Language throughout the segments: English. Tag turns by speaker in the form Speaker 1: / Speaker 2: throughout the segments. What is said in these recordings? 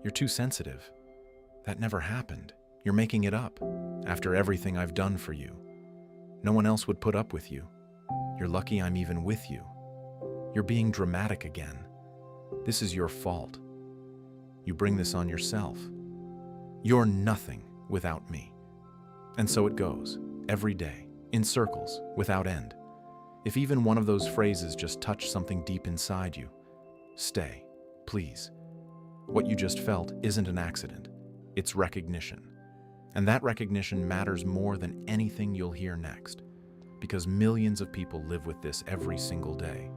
Speaker 1: You're too sensitive. That never happened. You're making it up. After everything I've done for you. No one else would put up with you. You're lucky I'm even with you. You're being dramatic again. This is your fault. You bring this on yourself. You're nothing without me. And so it goes, every day, in circles, without end. If even one of those phrases just touched something deep inside you, stay, please. What you just felt isn't an accident. It's recognition. And that recognition matters more than anything you'll hear next, because millions of people live with this every single day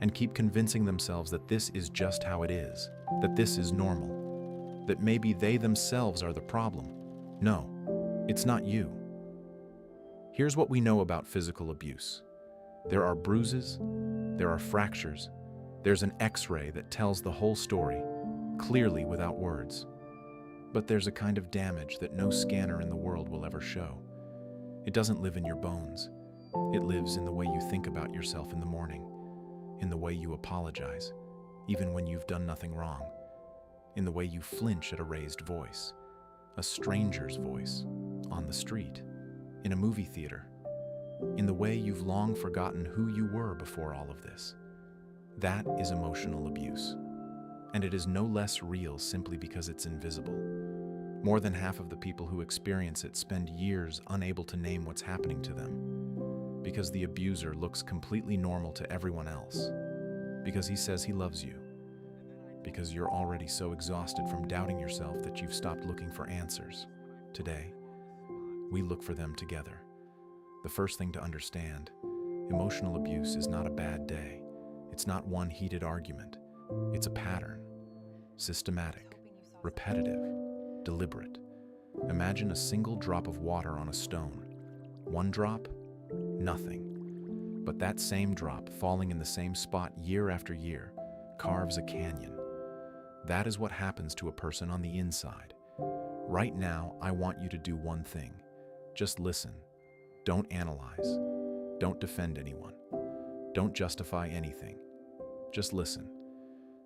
Speaker 1: and keep convincing themselves that this is just how it is, that this is normal, that maybe they themselves are the problem. No, it's not you. Here's what we know about physical abuse. There are bruises, there are fractures, there's an X-ray that tells the whole story, clearly without words. But there's a kind of damage that no scanner in the world will ever show. It doesn't live in your bones. It lives in the way you think about yourself in the morning, in the way you apologize, even when you've done nothing wrong, in the way you flinch at a raised voice, a stranger's voice, on the street, in a movie theater, in the way you've long forgotten who you were before all of this. That is emotional abuse. And it is no less real simply because it's invisible. More than half of the people who experience it spend years unable to name what's happening to them, because the abuser looks completely normal to everyone else, because he says he loves you, because you're already so exhausted from doubting yourself that you've stopped looking for answers. Today, we look for them together. The first thing to understand, emotional abuse is not a bad day. It's not one heated argument. It's a pattern. Systematic, repetitive, deliberate. Imagine a single drop of water on a stone. One drop, nothing. But that same drop falling in the same spot year after year carves a canyon. That is what happens to a person on the inside. Right now, I want you to do one thing. Just listen. Don't analyze. Don't defend anyone. Don't justify anything. Just listen.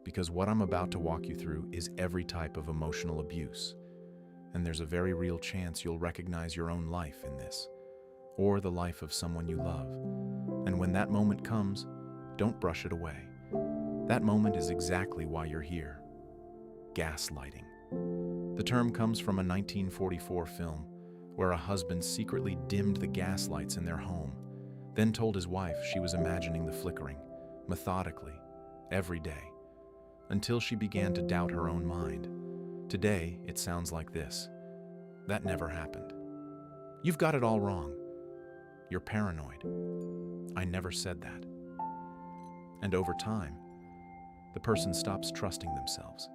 Speaker 1: Because what I'm about to walk you through is every type of emotional abuse. And there's a very real chance you'll recognize your own life in this, or the life of someone you love. And when that moment comes, don't brush it away. That moment is exactly why you're here. Gaslighting. The term comes from a 1944 film where a husband secretly dimmed the gas lights in their home, then told his wife she was imagining the flickering, methodically, every day, until she began to doubt her own mind. Today, it sounds like this. That never happened. You've got it all wrong. You're paranoid. I never said that. And over time, the person stops trusting themselves.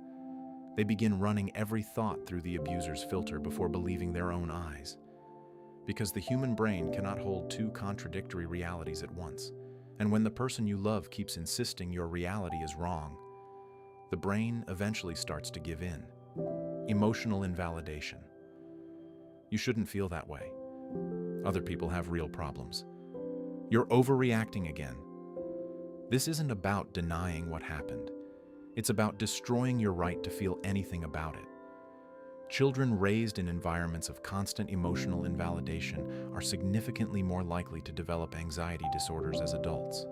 Speaker 1: They begin running every thought through the abuser's filter before believing their own eyes. Because the human brain cannot hold two contradictory realities at once. And when the person you love keeps insisting your reality is wrong, the brain eventually starts to give in. Emotional invalidation. You shouldn't feel that way. Other people have real problems. You're overreacting again. This isn't about denying what happened. It's about destroying your right to feel anything about it. Children raised in environments of constant emotional invalidation are significantly more likely to develop anxiety disorders as adults.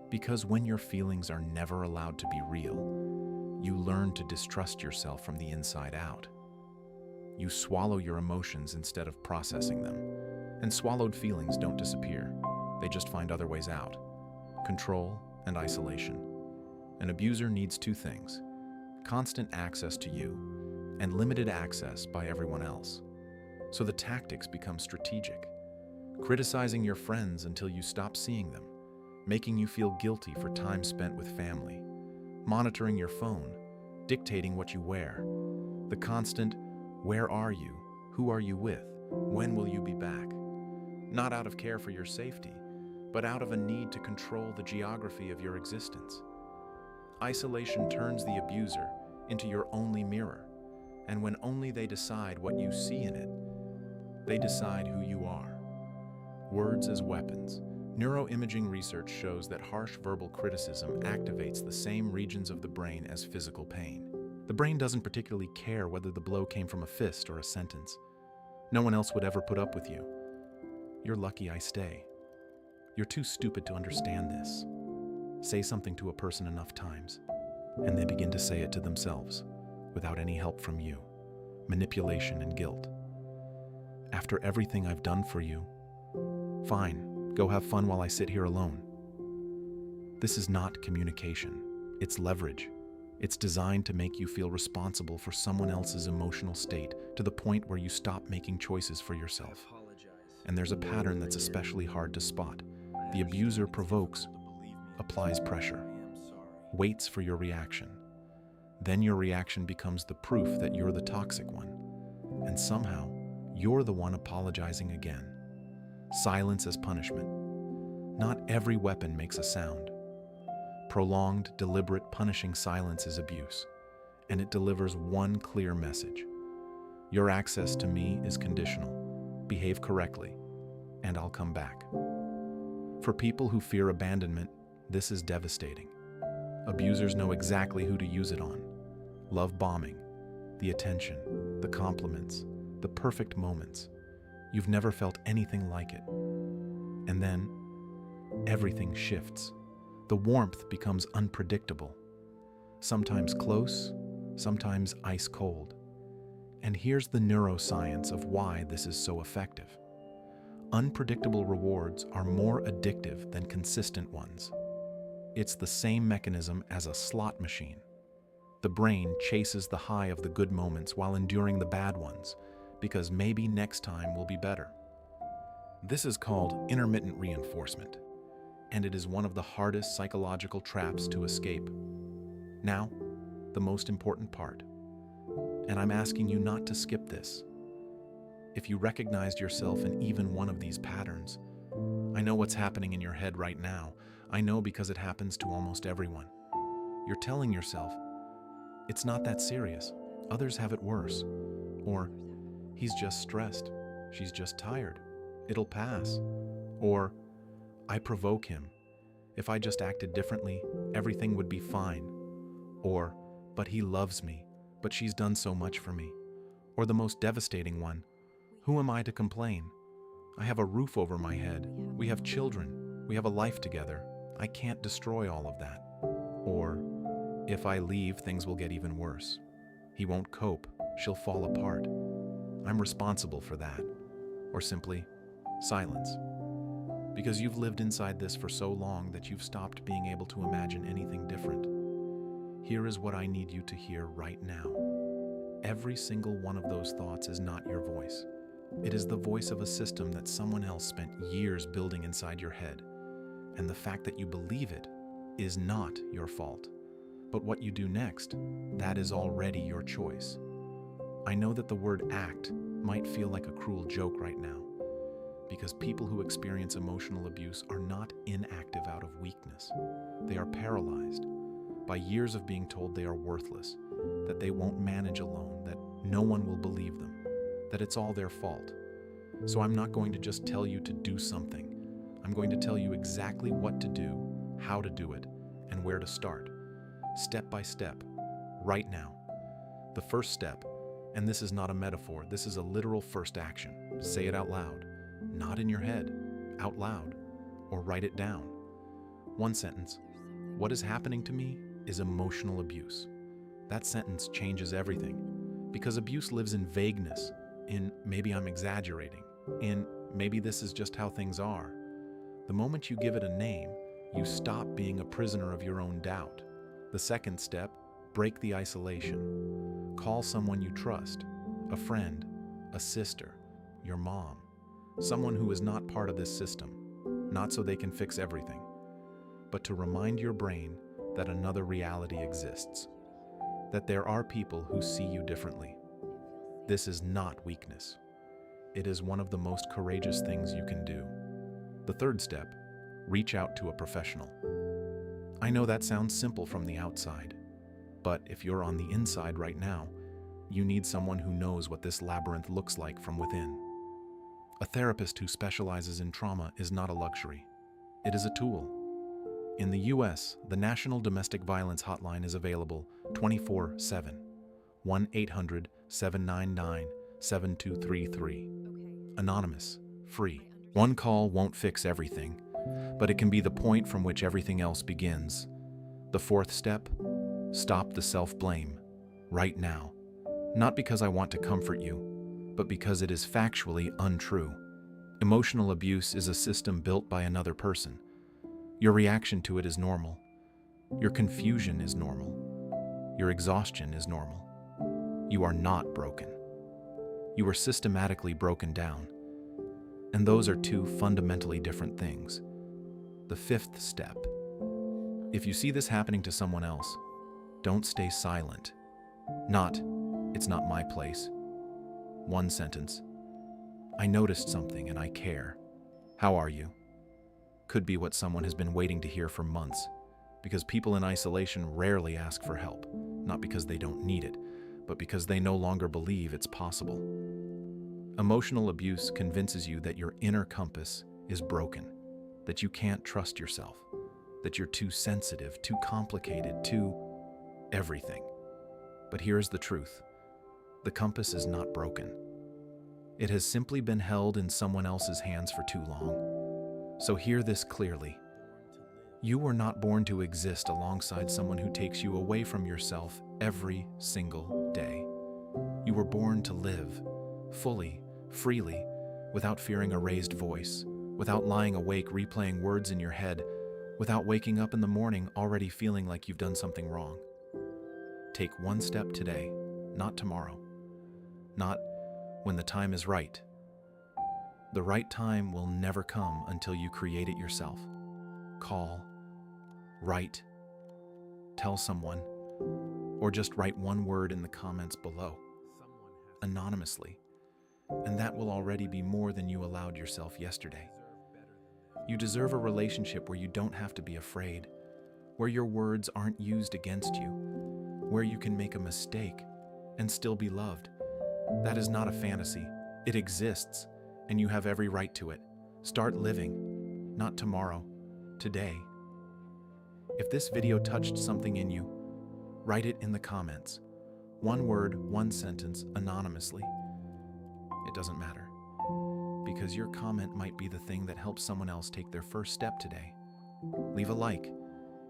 Speaker 1: Because when your feelings are never allowed to be real, you learn to distrust yourself from the inside out. You swallow your emotions instead of processing them. And swallowed feelings don't disappear. They just find other ways out. Control and isolation. An abuser needs two things: constant access to you and limited access by everyone else. So the tactics become strategic. Criticizing your friends until you stop seeing them, making you feel guilty for time spent with family, monitoring your phone, dictating what you wear, the constant, where are you, who are you with, when will you be back? Not out of care for your safety, but out of a need to control the geography of your existence. Isolation turns the abuser into your only mirror, and when only they decide what you see in it, they decide who you are. Words as weapons. Neuroimaging research shows that harsh verbal criticism activates the same regions of the brain as physical pain. The brain doesn't particularly care whether the blow came from a fist or a sentence. No one else would ever put up with you. You're lucky I stay. You're too stupid to understand this. Say something to a person enough times, and they begin to say it to themselves, without any help from you. Manipulation and guilt. After everything I've done for you, fine, go have fun while I sit here alone. This is not communication. It's leverage. It's designed to make you feel responsible for someone else's emotional state to the point where you stop making choices for yourself. And there's a pattern that's especially hard to spot. The abuser provokes, applies pressure, waits for your reaction. Then your reaction becomes the proof that you're the toxic one. And somehow, you're the one apologizing again. Silence as punishment. Not every weapon makes a sound. Prolonged, deliberate, punishing silence is abuse, and it delivers one clear message. Your access to me is conditional. Behave correctly, and I'll come back. For people who fear abandonment, this is devastating. Abusers know exactly who to use it on. Love bombing, the attention, the compliments, the perfect moments. You've never felt anything like it. And then, everything shifts. The warmth becomes unpredictable. Sometimes close, sometimes ice cold. And here's the neuroscience of why this is so effective. Unpredictable rewards are more addictive than consistent ones. It's the same mechanism as a slot machine. The brain chases the high of the good moments while enduring the bad ones, because maybe next time will be better. This is called intermittent reinforcement, and it is one of the hardest psychological traps to escape. Now, the most important part, and I'm asking you not to skip this. If you recognized yourself in even one of these patterns, I know what's happening in your head right now. I know because it happens to almost everyone. You're telling yourself, it's not that serious. Others have it worse. Or, he's just stressed. She's just tired. It'll pass. Or, I provoke him. If I just acted differently, everything would be fine. Or, but he loves me, but she's done so much for me. Or the most devastating one, who am I to complain? I have a roof over my head. We have children. We have a life together. I can't destroy all of that. Or, if I leave, things will get even worse. He won't cope. She'll fall apart. I'm responsible for that. Or simply, silence. Because you've lived inside this for so long that you've stopped being able to imagine anything different. Here is what I need you to hear right now. Every single one of those thoughts is not your voice. It is the voice of a system that someone else spent years building inside your head. And the fact that you believe it is not your fault. But what you do next, that is already your choice. I know that the word act might feel like a cruel joke right now, because people who experience emotional abuse are not inactive out of weakness. They are paralyzed by years of being told they are worthless, that they won't manage alone, that no one will believe them, that it's all their fault. So I'm not going to just tell you to do something. I'm going to tell you exactly what to do, how to do it, and where to start. Step by step, right now. The first step, and this is not a metaphor, this is a literal first action. Say it out loud, not in your head, out loud, or write it down. One sentence, what is happening to me is emotional abuse. That sentence changes everything, because abuse lives in vagueness, in maybe I'm exaggerating, in maybe this is just how things are. The moment you give it a name, you stop being a prisoner of your own doubt. The second step, break the isolation. Call someone you trust, a friend, a sister, your mom, someone who is not part of this system, not so they can fix everything, but to remind your brain that another reality exists, that there are people who see you differently. This is not weakness. It is one of the most courageous things you can do. The third step, reach out to a professional. I know that sounds simple from the outside, but if you're on the inside right now, you need someone who knows what this labyrinth looks like from within. A therapist who specializes in trauma is not a luxury. It is a tool. In the US, the National Domestic Violence Hotline is available 24/7. 1-800-799-7233. Anonymous, free. One call won't fix everything, but it can be the point from which everything else begins. The fourth step: stop the self-blame right now. Not because I want to comfort you, but because it is factually untrue. Emotional abuse is a system built by another person. Your reaction to it is normal. Your confusion is normal. Your exhaustion is normal. You are not broken. You are systematically broken down. And those are two fundamentally different things. The fifth step: if you see this happening to someone else, don't stay silent. Not, "It's not my place." One sentence: "I noticed something and I care. How are you?" Could be what someone has been waiting to hear for months, because people in isolation rarely ask for help, not because they don't need it, but because they no longer believe it's possible. Emotional abuse convinces you that your inner compass is broken, that you can't trust yourself, that you're too sensitive, too complicated, too everything. But here's the truth: the compass is not broken. It has simply been held in someone else's hands for too long. So hear this clearly. You were not born to exist alongside someone who takes you away from yourself every single day. You were born to live fully, freely, without fearing a raised voice, without lying awake replaying words in your head, without waking up in the morning already feeling like you've done something wrong. Take one step today, not tomorrow, not when the time is right. The right time will never come until you create it yourself. Call, write, tell someone, or just write one word in the comments below, anonymously, and that will already be more than you allowed yourself yesterday. You deserve a relationship where you don't have to be afraid, where your words aren't used against you, where you can make a mistake and still be loved. That is not a fantasy. It exists, and you have every right to it. Start living, not tomorrow, today. If this video touched something in you, write it in the comments. One word, one sentence, anonymously. It doesn't matter, because your comment might be the thing that helps someone else take their first step today. Leave a like.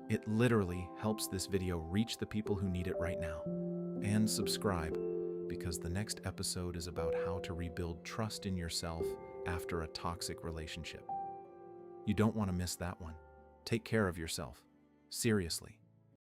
Speaker 1: It literally helps this video reach the people who need it right now. And subscribe, because the next episode is about how to rebuild trust in yourself after a toxic relationship. You don't want to miss that one. Take care of yourself. Seriously.